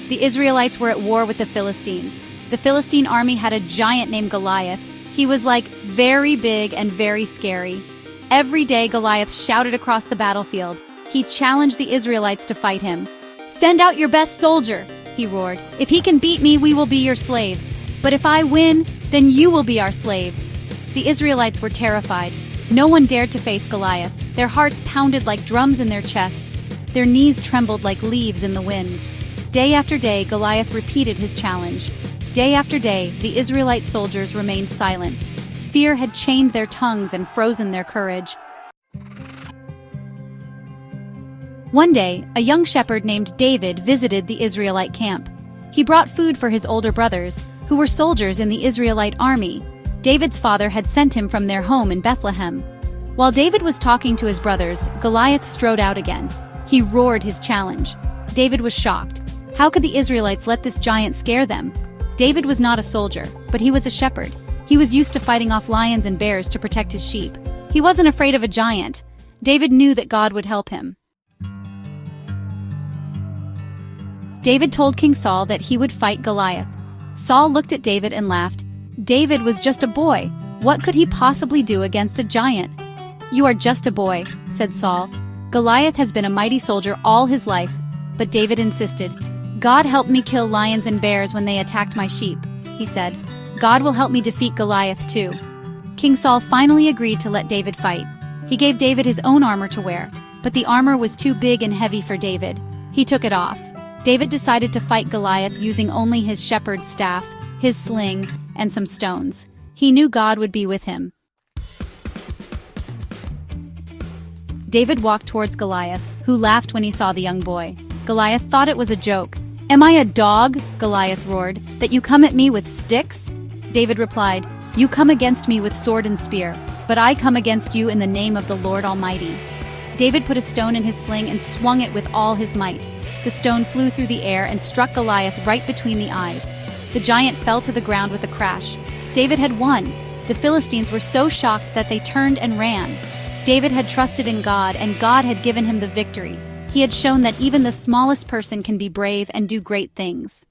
The Israelites were at war with the Philistines. The Philistine army had a giant named Goliath. He was like very big and very scary. Every day Goliath shouted across the battlefield. He challenged the Israelites to fight him. "Send out your best soldier," he roared. "If he can beat me, we will be your slaves. But if I win, then you will be our slaves." The Israelites were terrified. No one dared to face Goliath. Their hearts pounded like drums in their chests. Their knees trembled like leaves in the wind. Day after day, Goliath repeated his challenge. Day after day, the Israelite soldiers remained silent. Fear had chained their tongues and frozen their courage. One day, a young shepherd named David visited the Israelite camp. He brought food for his older brothers, who were soldiers in the Israelite army. David's father had sent him from their home in Bethlehem. While David was talking to his brothers, Goliath strode out again. He roared his challenge. David was shocked. How could the Israelites let this giant scare them? David was not a soldier, but he was a shepherd. He was used to fighting off lions and bears to protect his sheep. He wasn't afraid of a giant. David knew that God would help him. David told King Saul that he would fight Goliath. Saul looked at David and laughed. David was just a boy. What could he possibly do against a giant? "You are just a boy," said Saul. "Goliath has been a mighty soldier all his life." But David insisted. "God helped me kill lions and bears when they attacked my sheep," he said. "God will help me defeat Goliath too." King Saul finally agreed to let David fight. He gave David his own armor to wear, but the armor was too big and heavy for David. He took it off. David decided to fight Goliath using only his shepherd's staff, his sling, and some stones. He knew God would be with him. David walked towards Goliath, who laughed when he saw the young boy. Goliath thought it was a joke. "Am I a dog," Goliath roared, "that you come at me with sticks?" David replied, "You come against me with sword and spear, but I come against you in the name of the Lord Almighty." David put a stone in his sling and swung it with all his might. The stone flew through the air and struck Goliath right between the eyes. The giant fell to the ground with a crash. David had won. The Philistines were so shocked that they turned and ran. David had trusted in God, and God had given him the victory. He had shown that even the smallest person can be brave and do great things.